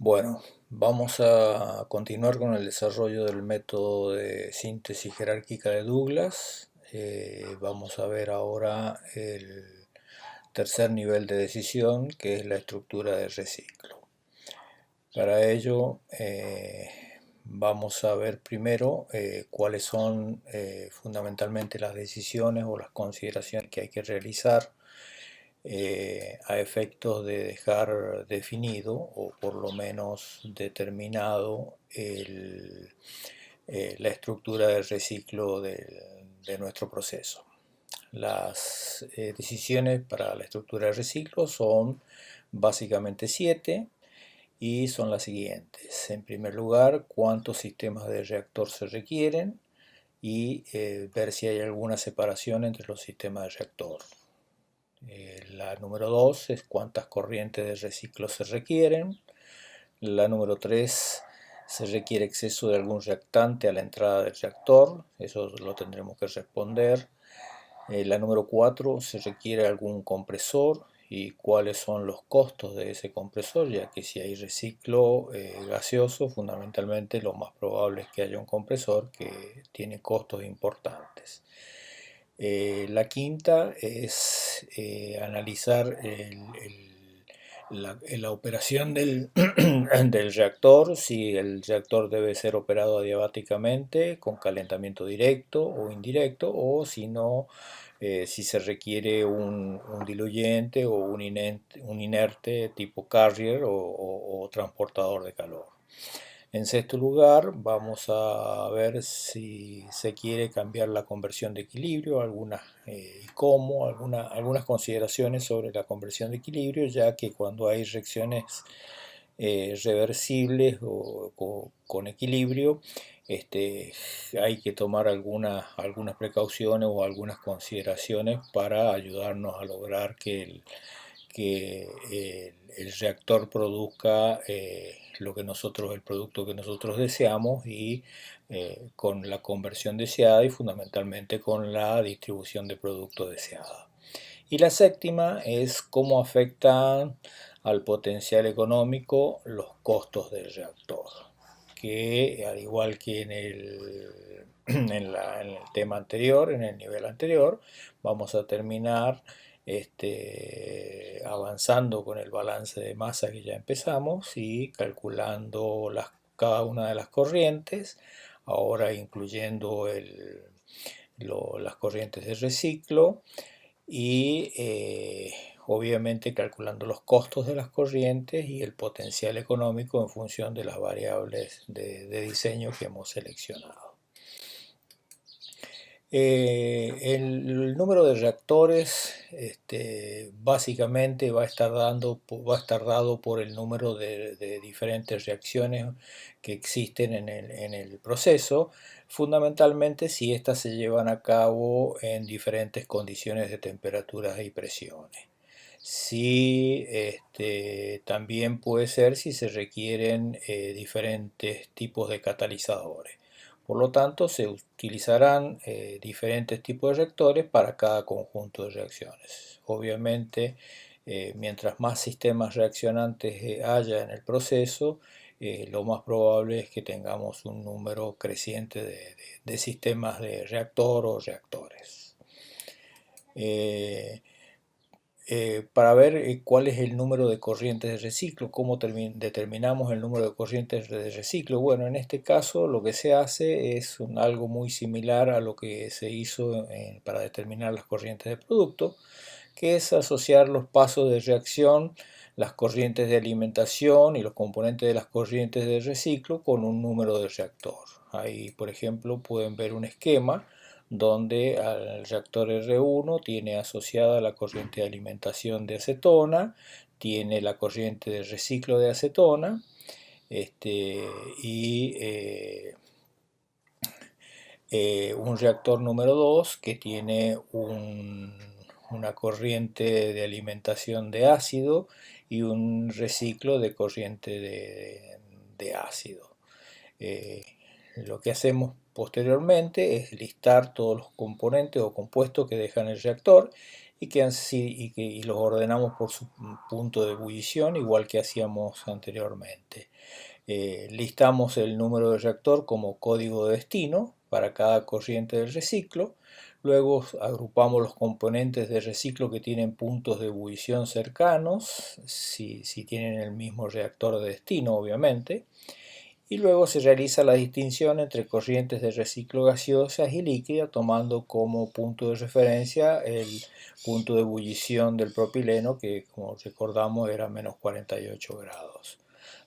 Bueno, vamos a continuar con el desarrollo del método de síntesis jerárquica de Douglas. Vamos a ver ahora el tercer nivel de decisión, que es la estructura de reciclo. Para ello, vamos a ver primero cuáles son fundamentalmente las decisiones o las consideraciones que hay que realizar a efectos de dejar definido o por lo menos determinado la estructura del reciclo de nuestro proceso. Las decisiones para la estructura de reciclo son básicamente 7 y son las siguientes. En primer lugar, cuántos sistemas de reactor se requieren y ver si hay alguna separación entre los sistemas de reactor. La número 2 es cuántas corrientes de reciclo se requieren. La número 3, se requiere exceso de algún reactante a la entrada del reactor. Eso lo tendremos que responder. La número 4, se requiere algún compresor y cuáles son los costos de ese compresor, ya que si hay reciclo gaseoso, fundamentalmente lo más probable es que haya un compresor que tiene costos importantes. La quinta es analizar la operación del reactor, si el reactor debe ser operado adiabáticamente con calentamiento directo o indirecto, o si no, si se requiere un diluyente o un inerte tipo carrier o transportador de calor. En sexto lugar, vamos a ver si se quiere cambiar la conversión de equilibrio, y cómo, algunas consideraciones sobre la conversión de equilibrio, ya que cuando hay reacciones reversibles o con equilibrio, hay que tomar algunas precauciones o algunas consideraciones para ayudarnos a lograr que el reactor produzca el producto que nosotros deseamos y con la conversión deseada y fundamentalmente con la distribución de producto deseada. Y la séptima es cómo afectan al potencial económico los costos del reactor, que al igual que en el tema anterior, en el nivel anterior, vamos a terminar avanzando con el balance de masa que ya empezamos y calculando cada una de las corrientes, ahora incluyendo las corrientes de reciclo y obviamente calculando los costos de las corrientes y el potencial económico en función de las variables de diseño que hemos seleccionado. El número de reactores básicamente va a estar dado por el número de diferentes reacciones que existen en el proceso, fundamentalmente si éstas se llevan a cabo en diferentes condiciones de temperaturas y presiones. Sí, también puede ser si se requieren diferentes tipos de catalizadores. Por lo tanto, se utilizarán diferentes tipos de reactores para cada conjunto de reacciones. Obviamente, mientras más sistemas reaccionantes haya en el proceso, lo más probable es que tengamos un número creciente de sistemas de reactor o reactores. Para ver cuál es el número de corrientes de reciclo, cómo determinamos el número de corrientes de reciclo. Bueno, en este caso lo que se hace es algo muy similar a lo que se hizo para determinar las corrientes de producto, que es asociar los pasos de reacción, las corrientes de alimentación y los componentes de las corrientes de reciclo con un número de reactor. Ahí, por ejemplo, pueden ver un esquema donde al reactor R1 tiene asociada la corriente de alimentación de acetona, tiene la corriente de reciclo de acetona, y un reactor número 2 que tiene una corriente de alimentación de ácido y un reciclo de corriente de ácido. Lo que hacemos posteriormente es listar todos los componentes o compuestos que dejan el reactor y los ordenamos por su punto de ebullición, igual que hacíamos anteriormente. Listamos el número de reactor como código de destino para cada corriente del reciclo. Luego agrupamos los componentes de reciclo que tienen puntos de ebullición cercanos, si tienen el mismo reactor de destino, obviamente. Y luego se realiza la distinción entre corrientes de reciclo gaseosas y líquidas, tomando como punto de referencia el punto de ebullición del propileno, que como recordamos era menos 48 grados.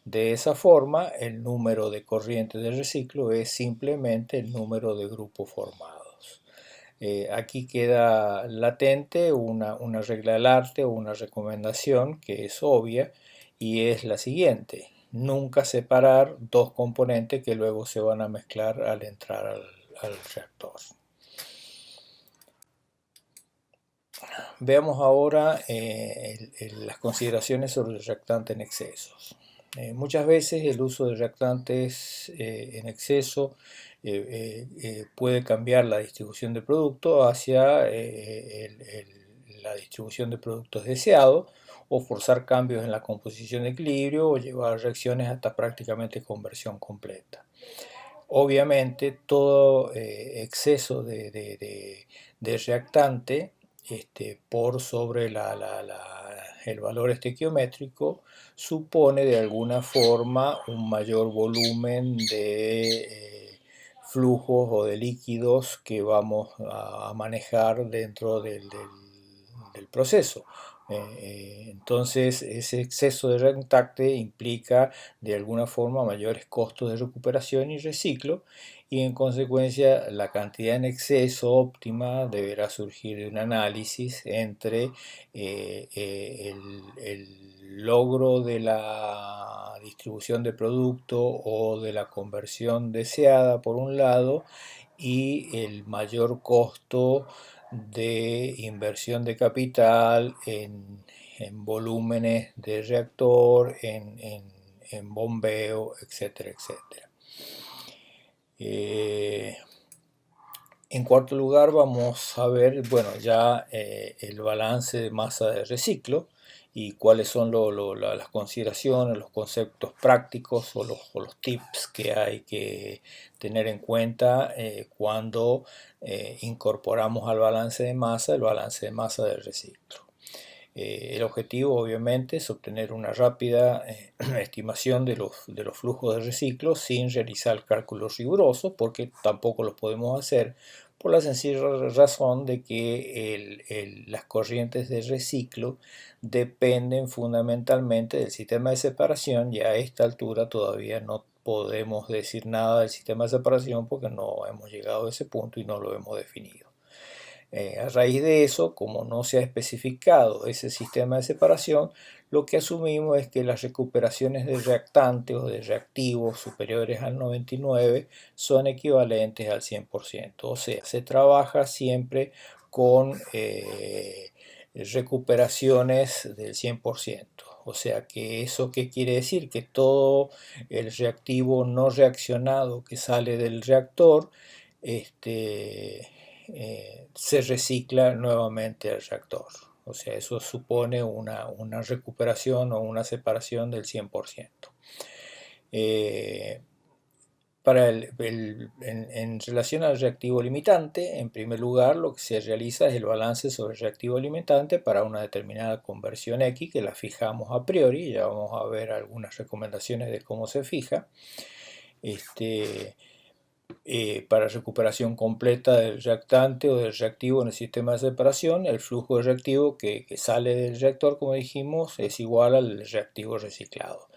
De esa forma, el número de corrientes de reciclo es simplemente el número de grupos formados. Aquí queda latente una regla del arte o una recomendación que es obvia y es la siguiente: nunca separar dos componentes que luego se van a mezclar al entrar al reactor. Veamos ahora las consideraciones sobre el reactante en excesos. Muchas veces el uso de reactantes en exceso puede cambiar la distribución del producto hacia la distribución de productos deseados, o forzar cambios en la composición de equilibrio, o llevar reacciones hasta prácticamente conversión completa. Obviamente todo exceso de reactante por sobre el valor estequiométrico supone de alguna forma un mayor volumen de flujos o de líquidos que vamos a manejar dentro del proceso. Entonces ese exceso de reactante implica de alguna forma mayores costos de recuperación y reciclo, y en consecuencia la cantidad en exceso óptima deberá surgir de un análisis entre el logro de la distribución de producto o de la conversión deseada por un lado, y el mayor costo de inversión de capital en volúmenes de reactor, en bombeo, etcétera, etcétera. En cuarto lugar vamos a ver, bueno, ya el balance de masa de reciclo y cuáles son las consideraciones, los conceptos prácticos o los tips que hay que tener en cuenta cuando incorporamos al balance de masa el balance de masa del reciclo. El objetivo obviamente es obtener una rápida estimación de los flujos de reciclo sin realizar cálculos rigurosos, porque tampoco los podemos hacer por la sencilla razón de que las corrientes de reciclo dependen fundamentalmente del sistema de separación, y a esta altura todavía no podemos decir nada del sistema de separación porque no hemos llegado a ese punto y no lo hemos definido. A raíz de eso, como no se ha especificado ese sistema de separación, lo que asumimos es que las recuperaciones de reactantes o de reactivos superiores al 99 son equivalentes al 100%. O sea, se trabaja siempre con recuperaciones del 100%. O sea, que eso qué quiere decir: que todo el reactivo no reaccionado que sale del reactor se recicla nuevamente al reactor. O sea, eso supone una recuperación o una separación del 100%. En relación al reactivo limitante, en primer lugar lo que se realiza es el balance sobre el reactivo limitante para una determinada conversión X, que la fijamos a priori. Ya vamos a ver algunas recomendaciones de cómo se fija. Para recuperación completa del reactante o del reactivo en el sistema de separación, el flujo de reactivo que sale del reactor, como dijimos, es igual al reactivo reciclado.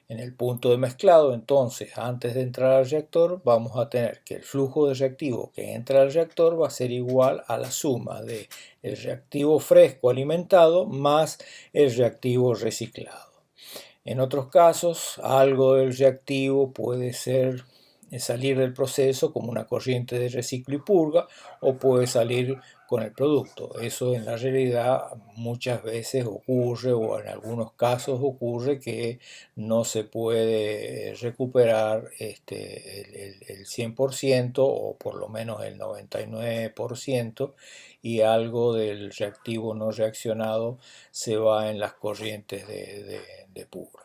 En el punto de mezclado, entonces, antes de entrar al reactor, vamos a tener que el flujo de reactivo que entra al reactor va a ser igual a la suma del reactivo fresco alimentado más el reactivo reciclado. En otros casos, algo del reactivo puede ser salir del proceso como una corriente de reciclo y purga, o puede salir con el producto. Eso en la realidad muchas veces ocurre, o en algunos casos ocurre, que no se puede recuperar el 100% o por lo menos el 99%, y algo del reactivo no reaccionado se va en las corrientes de purga.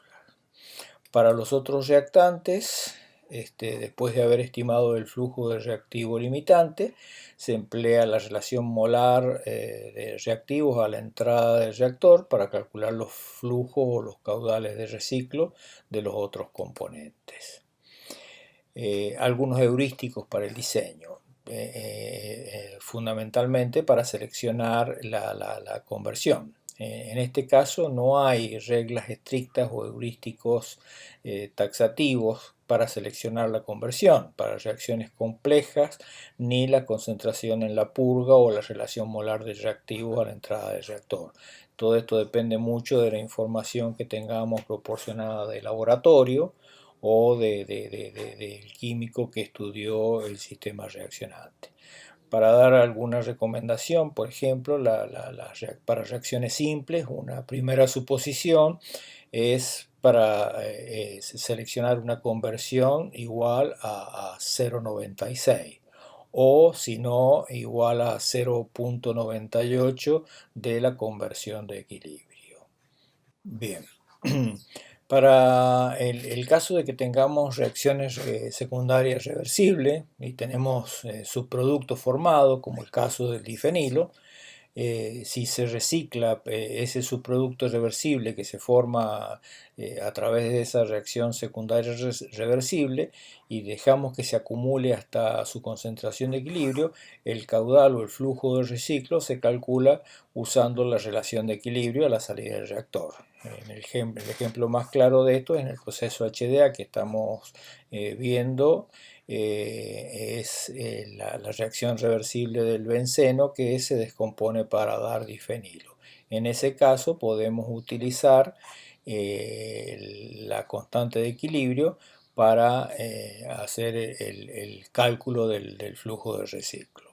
Para los otros reactantes, después de haber estimado el flujo de reactivo limitante, se emplea la relación molar de reactivos a la entrada del reactor para calcular los flujos o los caudales de reciclo de los otros componentes. Algunos heurísticos para el diseño, fundamentalmente para seleccionar la conversión. En este caso no hay reglas estrictas o heurísticos taxativos para seleccionar la conversión para reacciones complejas, ni la concentración en la purga o la relación molar de reactivos a la entrada del reactor. Todo esto depende mucho de la información que tengamos proporcionada de laboratorio o del químico que estudió el sistema reaccionante. Para dar alguna recomendación, por ejemplo, para reacciones simples, una primera suposición es para seleccionar una conversión igual a 0,96, o si no, igual a 0,98 de la conversión de equilibrio. Bien. Para el caso de que tengamos reacciones secundarias reversibles y tenemos subproductos formados, como el caso del difenilo, si se recicla ese subproducto reversible que se forma a través de esa reacción secundaria reversible, y dejamos que se acumule hasta su concentración de equilibrio, el caudal o el flujo de reciclo se calcula usando la relación de equilibrio a la salida del reactor. El ejemplo más claro de esto es en el proceso HDA que estamos viendo. Es la reacción reversible del benceno, que se descompone para dar difenilo. En ese caso podemos utilizar la constante de equilibrio para hacer el cálculo del flujo de reciclo.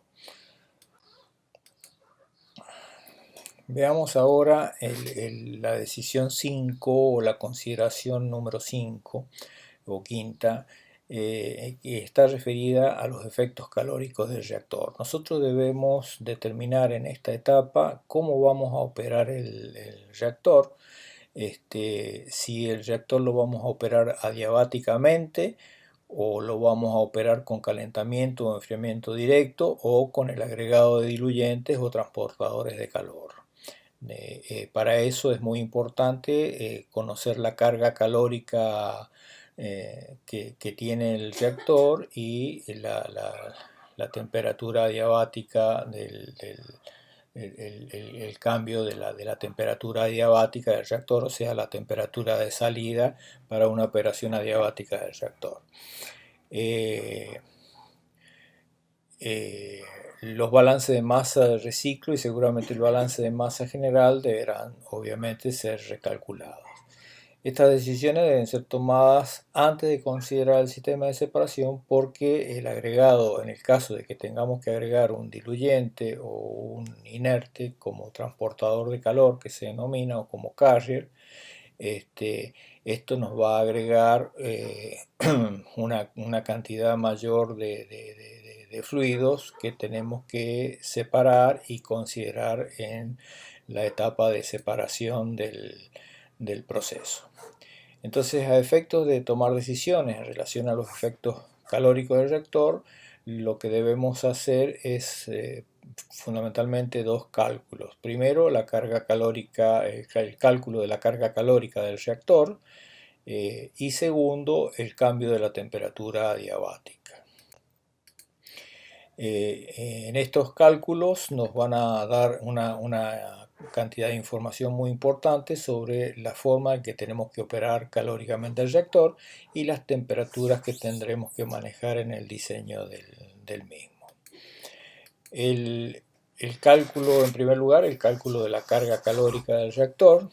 Veamos ahora la decisión 5 o la consideración número 5 o quinta, que está referida a los efectos calóricos del reactor. Nosotros debemos determinar en esta etapa cómo vamos a operar el reactor, si el reactor lo vamos a operar adiabáticamente, o lo vamos a operar con calentamiento o enfriamiento directo, o con el agregado de diluyentes o transportadores de calor. Para eso es muy importante conocer la carga calórica que tiene el reactor, y la temperatura adiabática el cambio de la temperatura adiabática del reactor, o sea, la temperatura de salida para una operación adiabática del reactor. Los balances de masa de reciclo y seguramente el balance de masa general deberán obviamente ser recalculados. Estas decisiones deben ser tomadas antes de considerar el sistema de separación, porque el agregado, en el caso de que tengamos que agregar un diluyente o un inerte como transportador de calor que se denomina, o como carrier, esto nos va a agregar una cantidad mayor de fluidos que tenemos que separar y considerar en la etapa de separación del proceso. Entonces, a efectos de tomar decisiones en relación a los efectos calóricos del reactor, lo que debemos hacer es fundamentalmente dos cálculos. Primero, la carga calórica, el cálculo de la carga calórica del reactor, y segundo, el cambio de la temperatura adiabática. En estos cálculos nos van a dar una cantidad de información muy importante sobre la forma en que tenemos que operar calóricamente el reactor y las temperaturas que tendremos que manejar en el diseño del mismo. El cálculo, en primer lugar, el cálculo de la carga calórica del reactor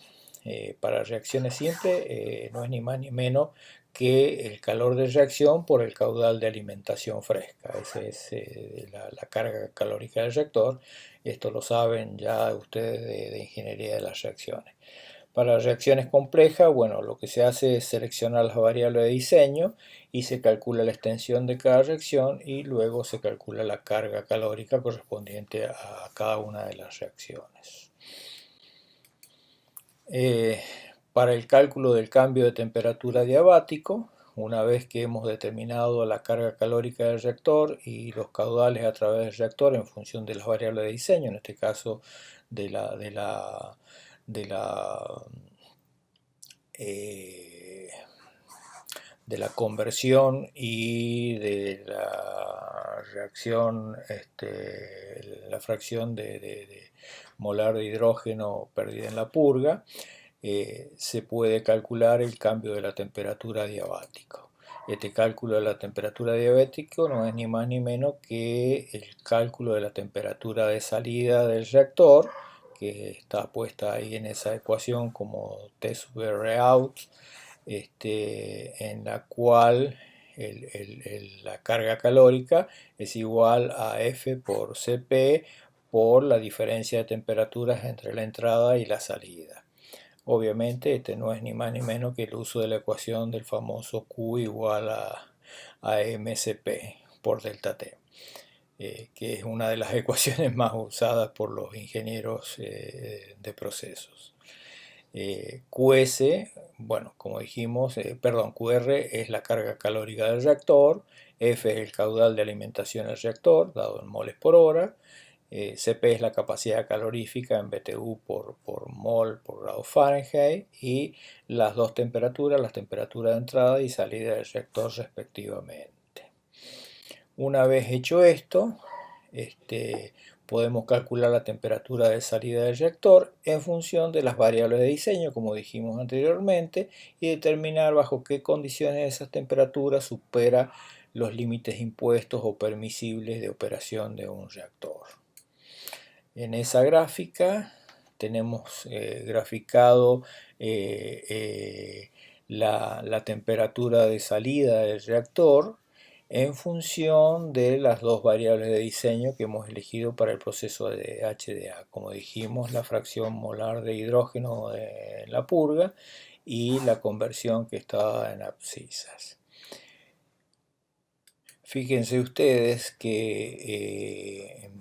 para reacciones simples no es ni más ni menos que el calor de reacción por el caudal de alimentación fresca. Esa es la carga calórica del reactor. Esto lo saben ya ustedes de ingeniería de las reacciones. Para reacciones complejas, bueno, lo que se hace es seleccionar las variables de diseño y se calcula la extensión de cada reacción y luego se calcula la carga calórica correspondiente a cada una de las reacciones. Para el cálculo del cambio de temperatura adiabático, una vez que hemos determinado la carga calórica del reactor y los caudales a través del reactor en función de las variables de diseño, en este caso de la de la conversión y de la reacción, la fracción de molar de hidrógeno perdida en la purga, se puede calcular el cambio de la temperatura adiabática. Este cálculo de la temperatura adiabática no es ni más ni menos que el cálculo de la temperatura de salida del reactor, que está puesta ahí en esa ecuación como T sub R out, en la cual la carga calórica es igual a F por Cp por la diferencia de temperaturas entre la entrada y la salida. Obviamente este no es ni más ni menos que el uso de la ecuación del famoso Q igual a mCp por delta T, que es una de las ecuaciones más usadas por los ingenieros de procesos. QS, bueno, como dijimos, QR es la carga calórica del reactor, F es el caudal de alimentación del reactor, dado en moles por hora, Cp es la capacidad calorífica en BTU por mol por grado Fahrenheit, y las dos temperaturas, las temperaturas de entrada y salida del reactor respectivamente. Una vez hecho esto, podemos calcular la temperatura de salida del reactor en función de las variables de diseño, como dijimos anteriormente, y determinar bajo qué condiciones esas temperaturas supera los límites impuestos o permisibles de operación de un reactor. En esa gráfica tenemos graficado la temperatura de salida del reactor en función de las dos variables de diseño que hemos elegido para el proceso de HDA. Como dijimos, la fracción molar de hidrógeno en la purga y la conversión que está en abscisas. Fíjense ustedes que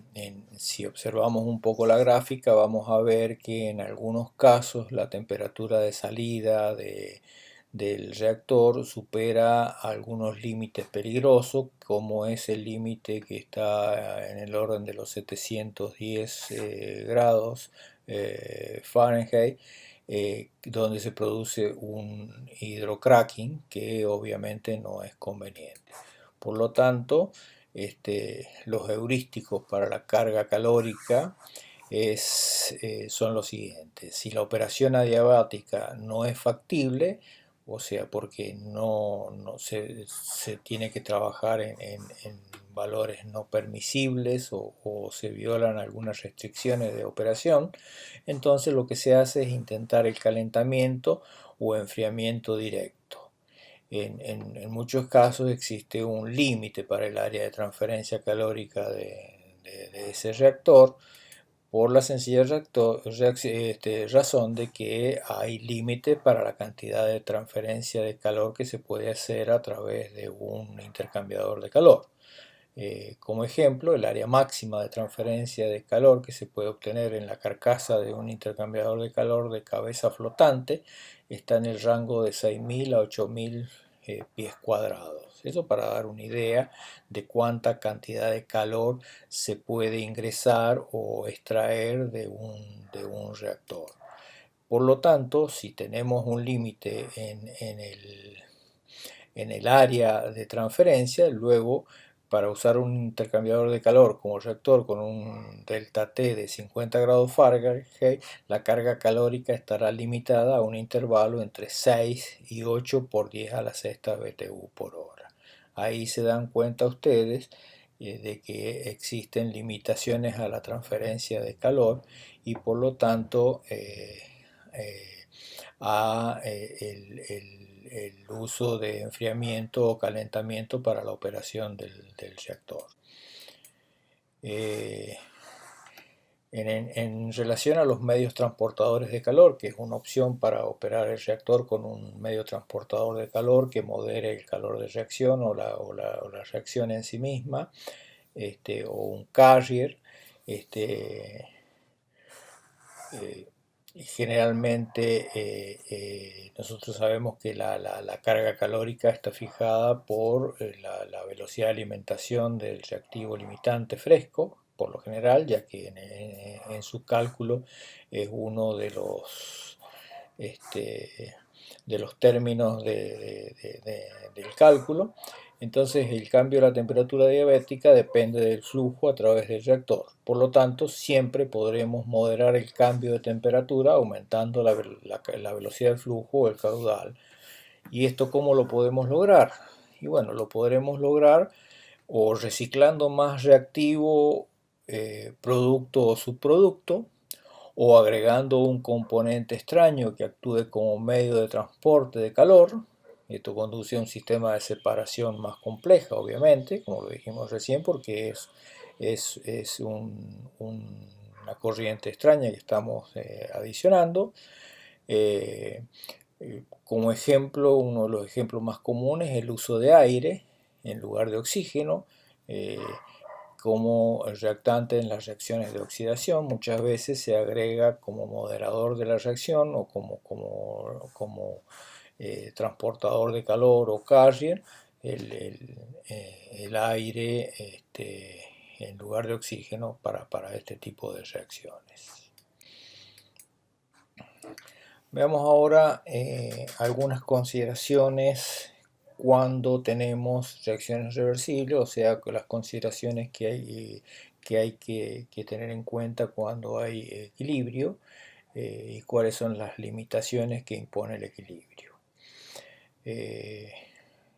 si observamos un poco la gráfica vamos a ver que en algunos casos la temperatura de salida del reactor supera algunos límites peligrosos, como es el límite que está en el orden de los 710 grados Fahrenheit, donde se produce un hidrocracking que obviamente no es conveniente. Por lo tanto, los heurísticos para la carga calórica son los siguientes. Si la operación adiabática no es factible, o sea, porque no se tiene que trabajar en valores no permisibles o se violan algunas restricciones de operación, entonces lo que se hace es intentar el calentamiento o enfriamiento directo. En muchos casos existe un límite para el área de transferencia calórica de ese reactor, por la sencilla razón de que hay límite para la cantidad de transferencia de calor que se puede hacer a través de un intercambiador de calor. Como ejemplo, el área máxima de transferencia de calor que se puede obtener en la carcasa de un intercambiador de calor de cabeza flotante está en el rango de 6.000 a 8.000 pies cuadrados. Eso para dar una idea de cuánta cantidad de calor se puede ingresar o extraer de un reactor. Por lo tanto, si tenemos un límite en el área de transferencia, luego para usar un intercambiador de calor como reactor con un delta T de 50 grados Fahrenheit, la carga calórica estará limitada a un intervalo entre 6 y 8 por 10 a la sexta BTU por hora. Ahí se dan cuenta ustedes de que existen limitaciones a la transferencia de calor y por lo tanto el uso de enfriamiento o calentamiento para la operación del reactor. En relación a los medios transportadores de calor, que es una opción para operar el reactor con un medio transportador de calor que modere el calor de reacción o la reacción en sí misma, o un carrier, generalmente nosotros sabemos que la carga calórica está fijada por la velocidad de alimentación del reactivo limitante fresco, por lo general, ya que en su cálculo es uno de los términos del cálculo. Entonces el cambio de la temperatura diabética depende del flujo a través del reactor. Por lo tanto, siempre podremos moderar el cambio de temperatura aumentando la velocidad del flujo o el caudal. ¿Y esto cómo lo podemos lograr? Y bueno, lo podremos lograr o reciclando más reactivo, producto o subproducto, o agregando un componente extraño que actúe como medio de transporte de calor. Esto conduce a un sistema de separación más compleja, obviamente, como lo dijimos recién, porque es una corriente extraña que estamos adicionando. Como ejemplo, uno de los ejemplos más comunes es el uso de aire en lugar de oxígeno. Como reactante en las reacciones de oxidación, muchas veces se agrega como moderador de la reacción o como transportador de calor o carrier el aire en lugar de oxígeno para este tipo de reacciones. Veamos ahora algunas consideraciones cuando tenemos reacciones reversibles, o sea, las consideraciones que hay que tener en cuenta cuando hay equilibrio y cuáles son las limitaciones que impone el equilibrio.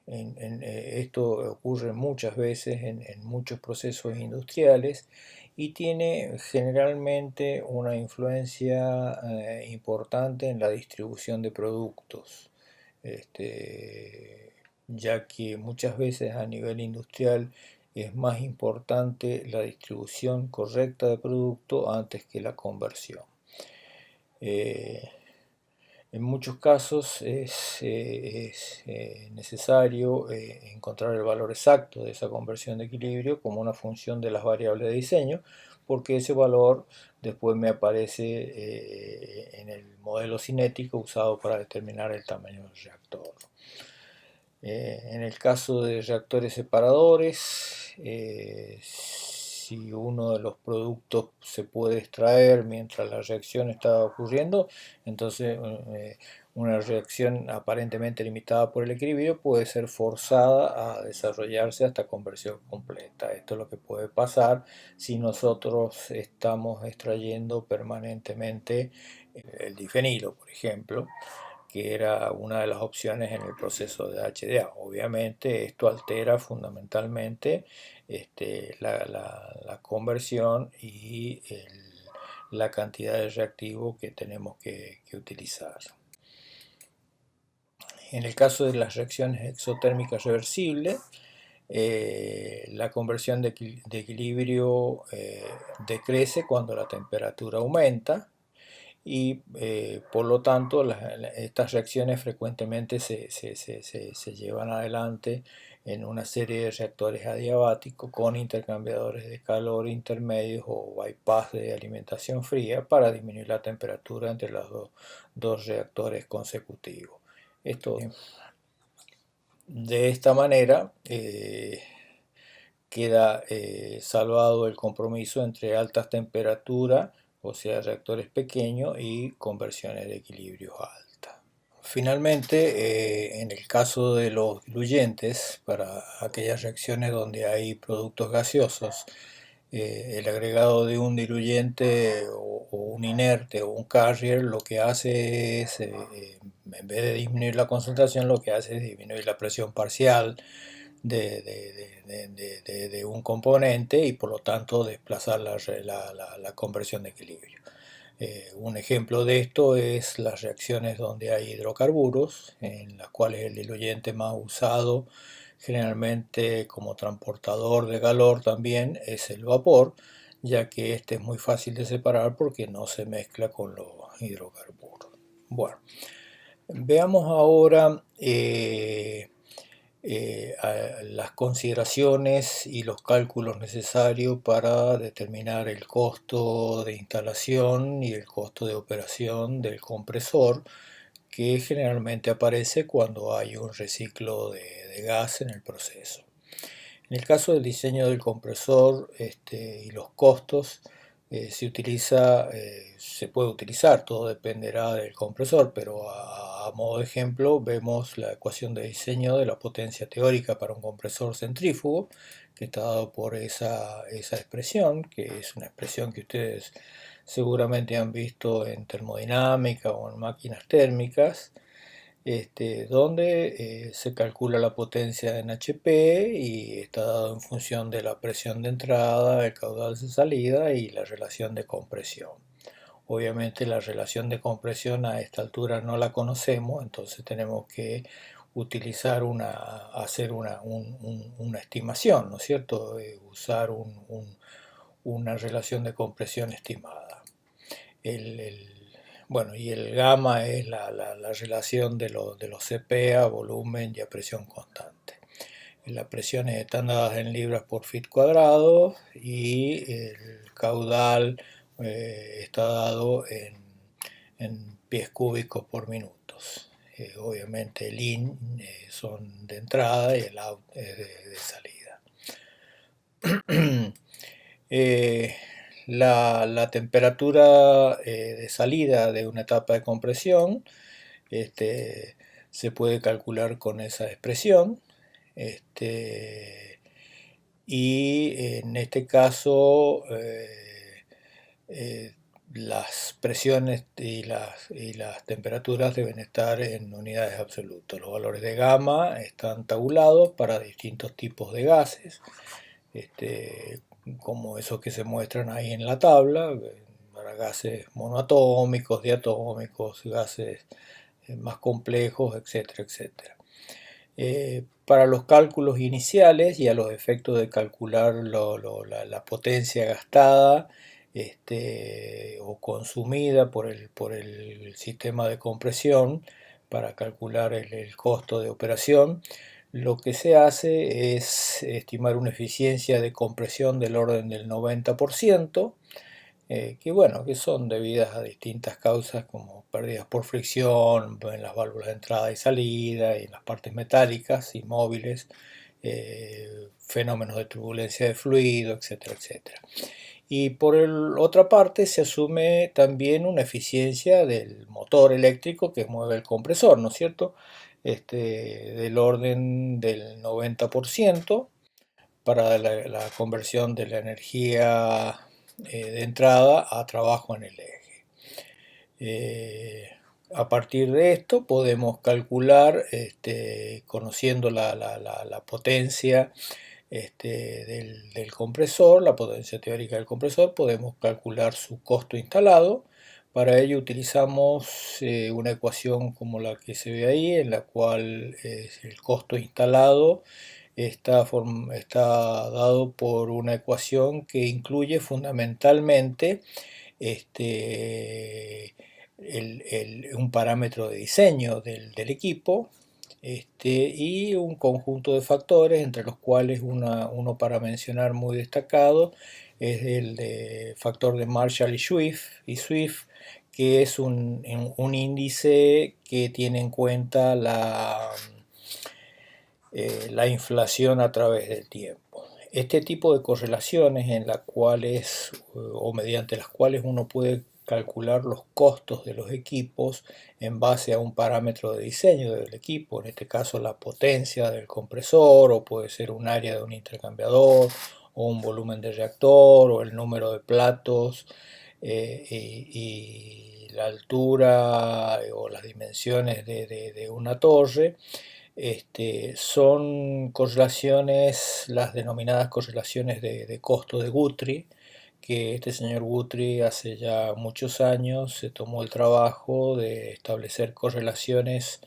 Esto ocurre muchas veces en muchos procesos industriales y tiene generalmente una influencia importante en la distribución de productos, ya que muchas veces a nivel industrial es más importante la distribución correcta de producto antes que la conversión. En muchos casos es necesario encontrar el valor exacto de esa conversión de equilibrio como una función de las variables de diseño, porque ese valor después me aparece en el modelo cinético usado para determinar el tamaño del reactor. En el caso de reactores separadores, si uno de los productos se puede extraer mientras la reacción está ocurriendo, entonces una reacción aparentemente limitada por el equilibrio puede ser forzada a desarrollarse hasta conversión completa. Esto es lo que puede pasar si nosotros estamos extrayendo permanentemente el difenilo, por ejemplo, que era una de las opciones en el proceso de HDA. Obviamente esto altera fundamentalmente la conversión y la cantidad de reactivo que tenemos que utilizar. En el caso de las reacciones exotérmicas reversibles, la conversión de equilibrio decrece cuando la temperatura aumenta, y por lo tanto estas reacciones frecuentemente se llevan adelante en una serie de reactores adiabáticos con intercambiadores de calor intermedios o bypass de alimentación fría para disminuir la temperatura entre los dos reactores consecutivos. De esta manera queda salvado el compromiso entre altas temperaturas, o sea, reactores pequeños, y conversiones de equilibrios altas. Finalmente, en el caso de los diluyentes, para aquellas reacciones donde hay productos gaseosos, el agregado de un diluyente o un inerte o un carrier lo que hace es, en vez de disminuir la concentración, lo que hace es disminuir la presión parcial de un componente y por lo tanto desplazar la conversión de equilibrio. Un ejemplo de esto es las reacciones donde hay hidrocarburos, en las cuales el diluyente más usado generalmente como transportador de calor también es el vapor, ya que este es muy fácil de separar porque no se mezcla con los hidrocarburos. Bueno, veamos ahora las consideraciones y los cálculos necesarios para determinar el costo de instalación y el costo de operación del compresor, que generalmente aparece cuando hay un reciclo de gas en el proceso. En el caso del diseño del compresor y los costos, se puede utilizar, todo dependerá del compresor, pero a modo de ejemplo vemos la ecuación de diseño de la potencia teórica para un compresor centrífugo, que está dado por esa expresión, que es una expresión que ustedes seguramente han visto en termodinámica o en máquinas térmicas, donde se calcula la potencia en HP y está dado en función de la presión de entrada, el caudal de salida y la relación de compresión. Obviamente la relación de compresión a esta altura no la conocemos, entonces tenemos que utilizar hacer una estimación, ¿no es cierto? Usar una relación de compresión estimada. Bueno, y el gamma es la relación de los CP a volumen y a presión constante. Las presiones están dadas en libras por feet cuadrado y el caudal está dado en pies cúbicos por minutos. Obviamente el in son de entrada y el out es de salida. Eh, la temperatura de salida de una etapa de compresión se puede calcular con esa expresión, y en este caso eh, las presiones y las temperaturas deben estar en unidades absolutas. Los valores de gamma están tabulados para distintos tipos de gases, como esos que se muestran ahí en la tabla, para gases monoatómicos, diatómicos, gases más complejos, etcétera, etcétera. Para los cálculos iniciales y a los efectos de calcular la potencia gastada o consumida por el sistema de compresión para calcular el costo de operación, lo que se hace es estimar una eficiencia de compresión del orden del 90%, que bueno, que son debidas a distintas causas como pérdidas por fricción en las válvulas de entrada y salida y en las partes metálicas y móviles, fenómenos de turbulencia de fluido, etcétera, etcétera. Y por otra parte se asume también una eficiencia del motor eléctrico que mueve el compresor, ¿no es cierto? Del orden del 90% para la conversión de la energía de entrada a trabajo en el eje. A partir de esto podemos calcular, conociendo la potencia del compresor, la potencia teórica del compresor, podemos calcular su costo instalado. Para ello utilizamos una ecuación como la que se ve ahí, en la cual el costo instalado está dado por una ecuación que incluye fundamentalmente un parámetro de diseño del equipo, y un conjunto de factores, entre los cuales uno para mencionar muy destacado es el de factor de Marshall y Swift, que es un índice que tiene en cuenta la inflación a través del tiempo. Este tipo de correlaciones en las cuales o mediante las cuales uno puede calcular los costos de los equipos en base a un parámetro de diseño del equipo, en este caso la potencia del compresor, o puede ser un área de un intercambiador, o un volumen de reactor, o el número de platos, y la altura o las dimensiones de una torre. Son correlaciones, las denominadas correlaciones de costo de Guthrie, que este señor Guthrie hace ya muchos años se tomó el trabajo de establecer correlaciones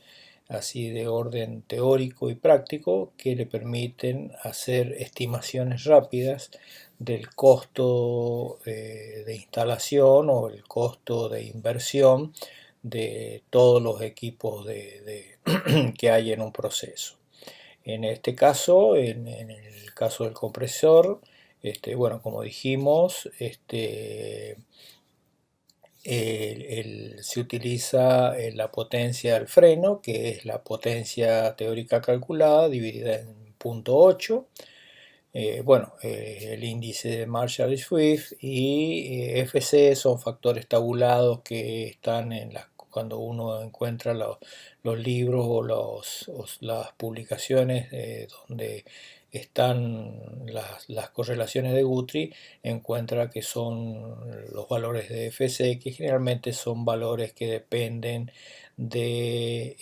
así de orden teórico y práctico que le permiten hacer estimaciones rápidas del costo de instalación o el costo de inversión de todos los equipos que hay en un proceso. En este caso, en el caso del compresor, bueno, como dijimos, se utiliza la potencia del freno, que es la potencia teórica calculada, dividida en 0.8. Bueno, el índice de Marshall y Swift y FC son factores tabulados que están cuando uno encuentra los libros o las publicaciones donde están las correlaciones de Guthrie, encuentra que son los valores de FC, que generalmente son valores que dependen de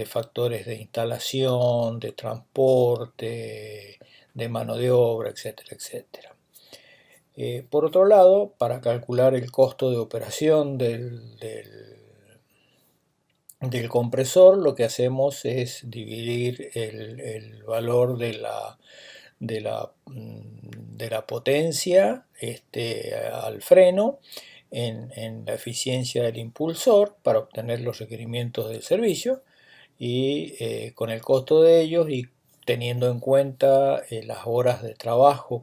factores de instalación, de transporte, de mano de obra, etcétera, etcétera. Por otro lado, para calcular el costo de operación del compresor, lo que hacemos es dividir el valor de la potencia al freno en la eficiencia del impulsor para obtener los requerimientos del servicio y con el costo de ellos y teniendo en cuenta las horas de trabajo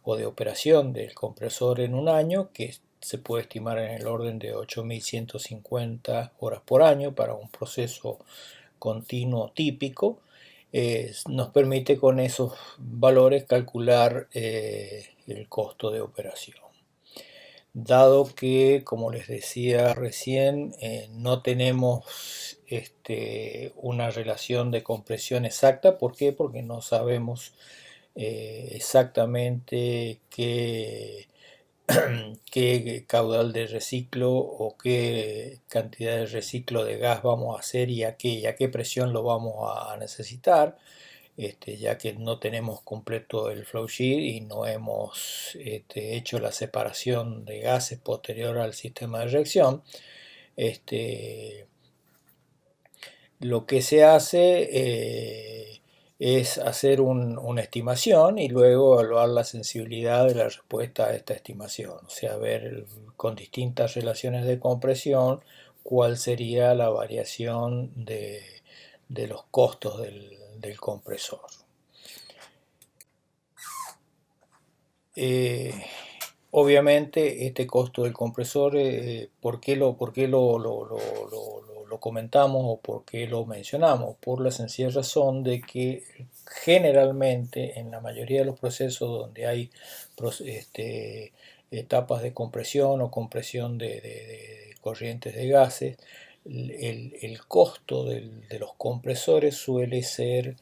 o de operación del compresor en un año, que se puede estimar en el orden de 8.150 horas por año para un proceso continuo típico, nos permite con esos valores calcular el costo de operación. Dado que, como les decía recién, no tenemos una relación de compresión exacta. ¿Por qué? Porque no sabemos exactamente qué caudal de reciclo o qué cantidad de reciclo de gas vamos a hacer y a qué presión lo vamos a necesitar. Ya que no tenemos completo el flow sheet y no hemos hecho la separación de gases posterior al sistema de reacción. Lo que se hace es hacer una estimación y luego evaluar la sensibilidad de la respuesta a esta estimación, o sea, ver con distintas relaciones de compresión cuál sería la variación de los costos del compresor. Obviamente este costo del compresor, ¿por qué lo comentamos o por qué lo mencionamos? Por la sencilla razón de que generalmente en la mayoría de los procesos donde hay etapas de compresión o compresión de corrientes de gases, el costo de los compresores suele ser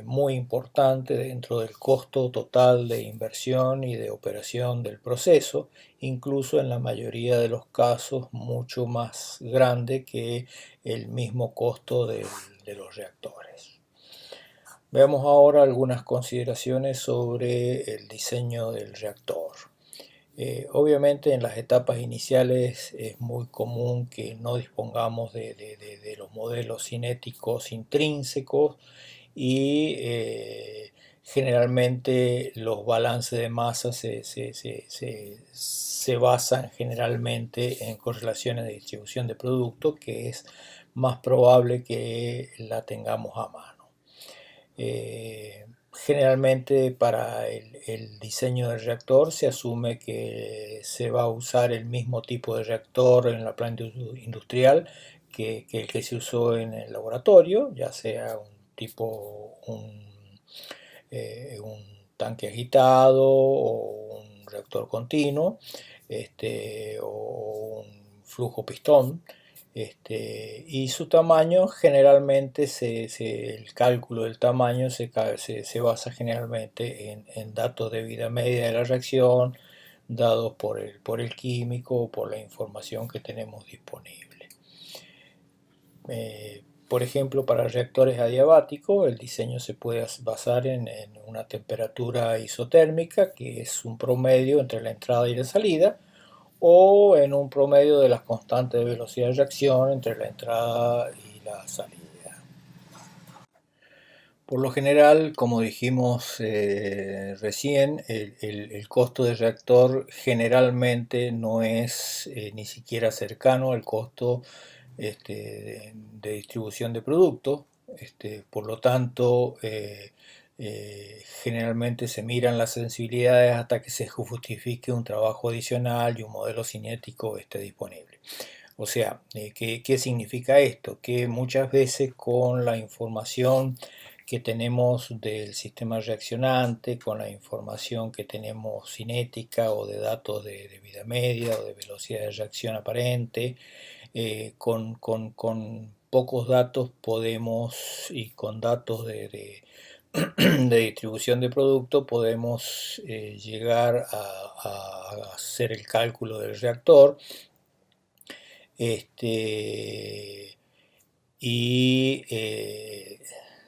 muy importante dentro del costo total de inversión y de operación del proceso, incluso en la mayoría de los casos mucho más grande que el mismo costo de los reactores. Veamos ahora algunas consideraciones sobre el diseño del reactor. Obviamente en las etapas iniciales es muy común que no dispongamos de los modelos cinéticos intrínsecos y generalmente los balances de masa se basan generalmente en correlaciones de distribución de producto, que es más probable que la tengamos a mano. Generalmente para el diseño del reactor se asume que se va a usar el mismo tipo de reactor en la planta industrial que el que se usó en el laboratorio, ya sea un tanque agitado o un reactor continuo o un flujo pistón. Y su tamaño generalmente el cálculo del tamaño se basa generalmente en datos de vida media de la reacción dados por el químico o por la información que tenemos disponible. Por ejemplo, para reactores adiabáticos, el diseño se puede basar en una temperatura isotérmica, que es un promedio entre la entrada y la salida, o en un promedio de las constantes de velocidad de reacción entre la entrada y la salida. Por lo general, como dijimos recién, el costo del reactor generalmente no es ni siquiera cercano al costo de distribución de producto. Por lo tanto, generalmente se miran las sensibilidades hasta que se justifique un trabajo adicional y un modelo cinético esté disponible. O sea, ¿qué significa esto? Que muchas veces con la información que tenemos del sistema reaccionante, con la información que tenemos cinética o de datos de vida media o de velocidad de reacción aparente, con pocos datos podemos, y con datos de distribución de producto, podemos llegar a hacer el cálculo del reactor. Y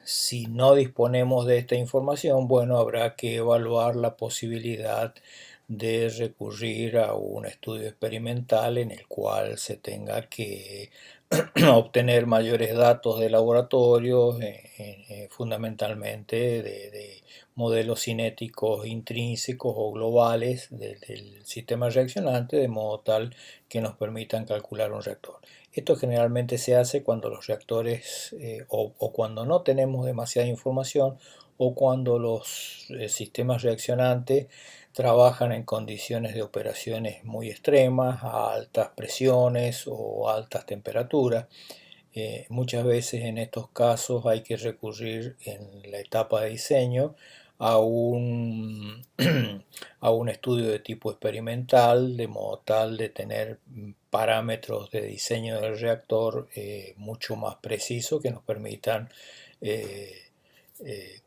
si no disponemos de esta información, bueno, habrá que evaluar la posibilidad de recurrir a un estudio experimental en el cual se tenga que obtener mayores datos de laboratorio, fundamentalmente de modelos cinéticos intrínsecos o globales del sistema reaccionante, de modo tal que nos permitan calcular un reactor. Esto generalmente se hace cuando los reactores o cuando no tenemos demasiada información o cuando los sistemas reaccionantes trabajan en condiciones de operaciones muy extremas, a altas presiones o altas temperaturas. Muchas veces en estos casos hay que recurrir en la etapa de diseño a un, a un estudio de tipo experimental, de modo tal de tener parámetros de diseño del reactor mucho más precisos que nos permitan eh,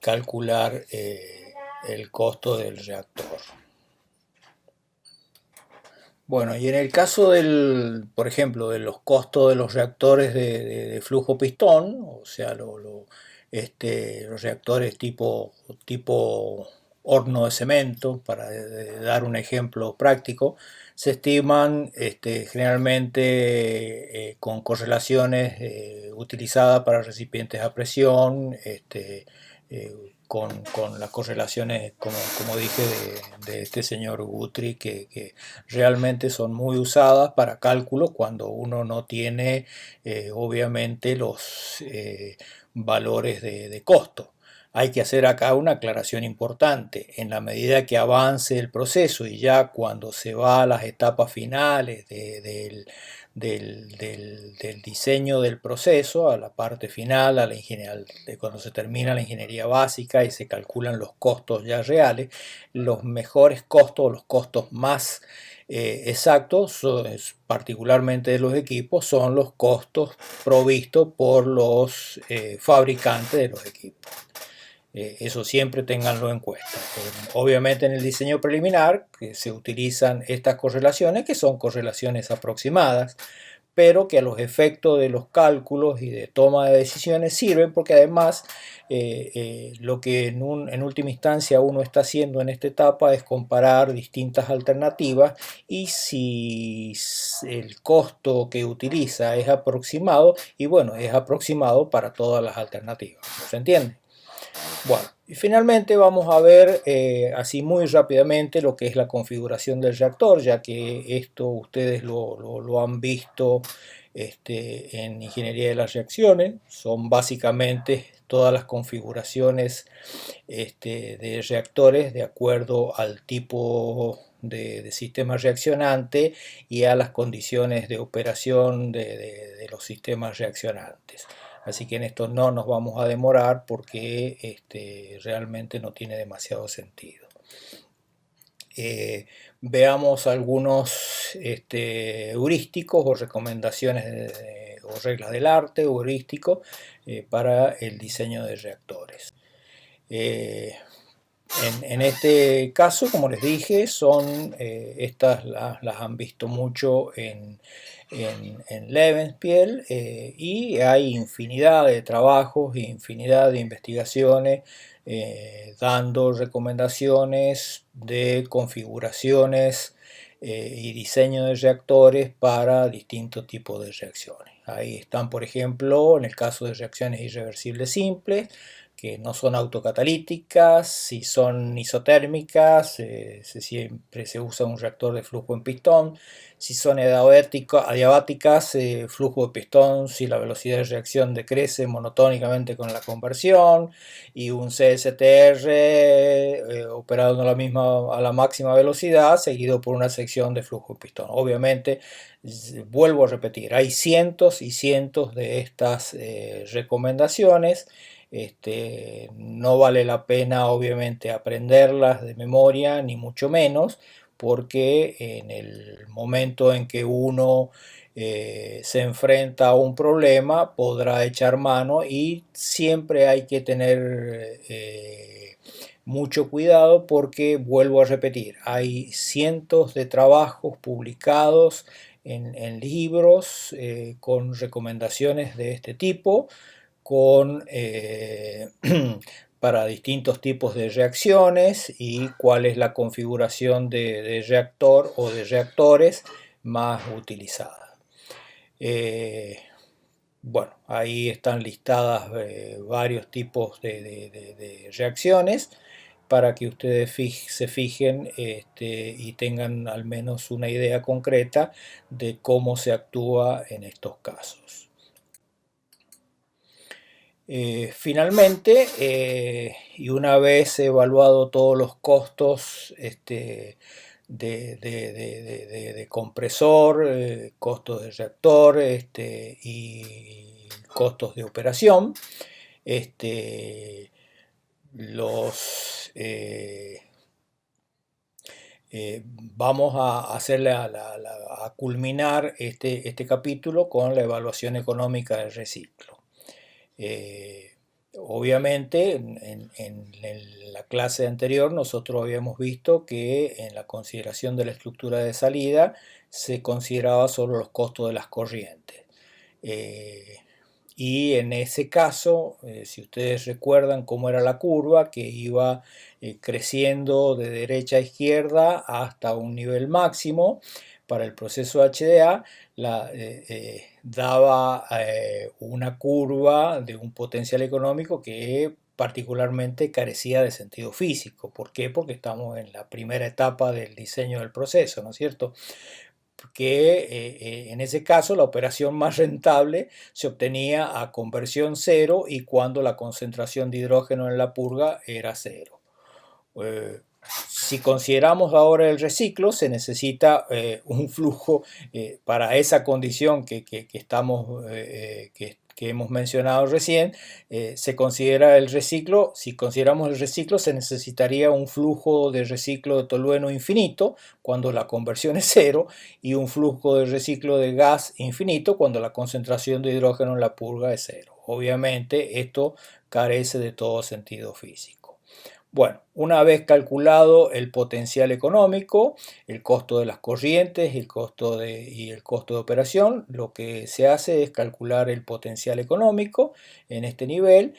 calcular el costo del reactor. Bueno, y en el caso por ejemplo, de los costos de los reactores de flujo pistón, o sea, los reactores tipo horno de cemento, para dar un ejemplo práctico, se estiman generalmente con correlaciones utilizadas para recipientes a presión, con las correlaciones, como dije, de este señor Guthrie, que realmente son muy usadas para cálculos cuando uno no tiene obviamente los valores de costo. Hay que hacer acá una aclaración importante. En la medida que avance el proceso y ya cuando se va a las etapas finales del diseño del proceso, a la parte final, a la cuando se termina la ingeniería básica y se calculan los costos ya reales, los mejores costos, los costos más exactos, particularmente de los equipos, son los costos provistos por los fabricantes de los equipos. Eso siempre ténganlo en cuenta. Obviamente en el diseño preliminar que se utilizan estas correlaciones, que son correlaciones aproximadas, pero que a los efectos de los cálculos y de toma de decisiones sirven, porque además lo que en última instancia uno está haciendo en esta etapa es comparar distintas alternativas, y si el costo que utiliza es aproximado, y bueno, es aproximado para todas las alternativas. ¿Se entiende? Bueno, y finalmente vamos a ver así muy rápidamente lo que es la configuración del reactor, ya que esto ustedes lo han visto en ingeniería de las reacciones. Son básicamente todas las configuraciones de reactores de acuerdo al tipo de sistema reaccionante y a las condiciones de operación de los sistemas reaccionantes. Así que en esto no nos vamos a demorar porque realmente no tiene demasiado sentido. Veamos algunos heurísticos o recomendaciones o reglas del arte heurístico para el diseño de reactores. En este caso, como les dije, son estas las han visto mucho en Lebenspiel, y hay infinidad de trabajos, infinidad de investigaciones dando recomendaciones de configuraciones y diseño de reactores para distintos tipos de reacciones. Ahí están, por ejemplo, en el caso de reacciones irreversibles simples, que no son autocatalíticas, si son isotérmicas, siempre se usa un reactor de flujo en pistón. Si son adiabáticas, flujo de pistón si la velocidad de reacción decrece monotónicamente con la conversión, y un CSTR operado a la máxima velocidad, seguido por una sección de flujo de pistón. Obviamente, vuelvo a repetir, hay cientos y cientos de estas recomendaciones. No vale la pena obviamente aprenderlas de memoria, ni mucho menos, porque en el momento en que uno se enfrenta a un problema podrá echar mano, y siempre hay que tener mucho cuidado, porque vuelvo a repetir, hay cientos de trabajos publicados en libros con recomendaciones de este tipo, con, para distintos tipos de reacciones, y cuál es la configuración de reactor o de reactores más utilizada. Bueno, ahí están listadas varios tipos de reacciones para que ustedes se fijen y tengan al menos una idea concreta de cómo se actúa en estos casos. Finalmente, y una vez evaluado todos los costos de compresor, costos de reactor y costos de operación, los vamos a hacerle a culminar este capítulo con la evaluación económica del reciclo. Obviamente, en la clase anterior nosotros habíamos visto que en la consideración de la estructura de salida se consideraba solo los costos de las corrientes. Y en ese caso, si ustedes recuerdan cómo era la curva, que iba creciendo de derecha a izquierda hasta un nivel máximo, para el proceso HDA daba una curva de un potencial económico que particularmente carecía de sentido físico. ¿Por qué? Porque estamos en la primera etapa del diseño del proceso, ¿no es cierto? Que en ese caso la operación más rentable se obtenía a conversión cero, y cuando la concentración de hidrógeno en la purga era cero. Si consideramos ahora el reciclo, se necesita un flujo para esa condición que hemos mencionado recién. Se considera el reciclo, si consideramos el reciclo, se necesitaría un flujo de reciclo de tolueno infinito cuando la conversión es cero, y un flujo de reciclo de gas infinito cuando la concentración de hidrógeno en la purga es cero. Obviamente esto carece de todo sentido físico. Bueno, una vez calculado el potencial económico, el costo de las corrientes y el costo de operación, lo que se hace es calcular el potencial económico en este nivel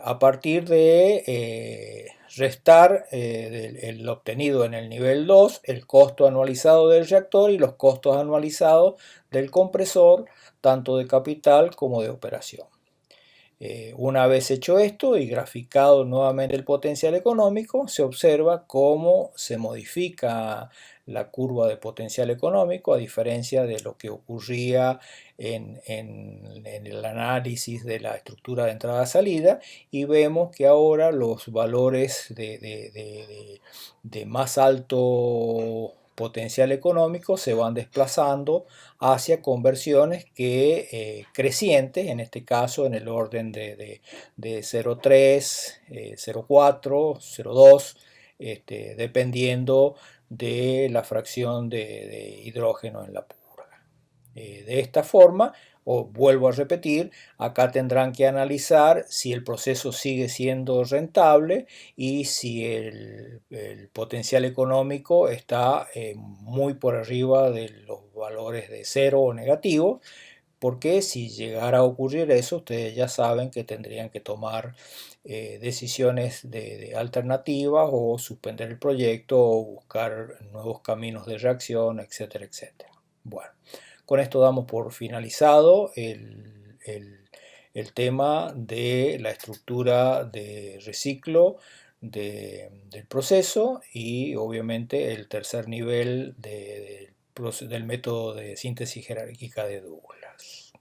a partir de restar el obtenido en el nivel 2, el costo anualizado del reactor y los costos anualizados del compresor, tanto de capital como de operación. Una vez hecho esto y graficado nuevamente el potencial económico, se observa cómo se modifica la curva de potencial económico, a diferencia de lo que ocurría en el análisis de la estructura de entrada-salida, y vemos que ahora los valores de más alto potencial económico se van desplazando hacia conversiones crecientes, en este caso en el orden de 0,3, 0,4, 0,2, dependiendo de la fracción de hidrógeno en la purga. De esta forma, O vuelvo a repetir, acá tendrán que analizar si el proceso sigue siendo rentable y si el potencial económico está muy por arriba de los valores de cero o negativo, porque si llegara a ocurrir eso, ustedes ya saben que tendrían que tomar decisiones de alternativas o suspender el proyecto o buscar nuevos caminos de reacción, etcétera, etcétera. Bueno, con esto damos por finalizado el tema de la estructura de reciclo del proceso y obviamente el tercer nivel del método de síntesis jerárquica de Douglas.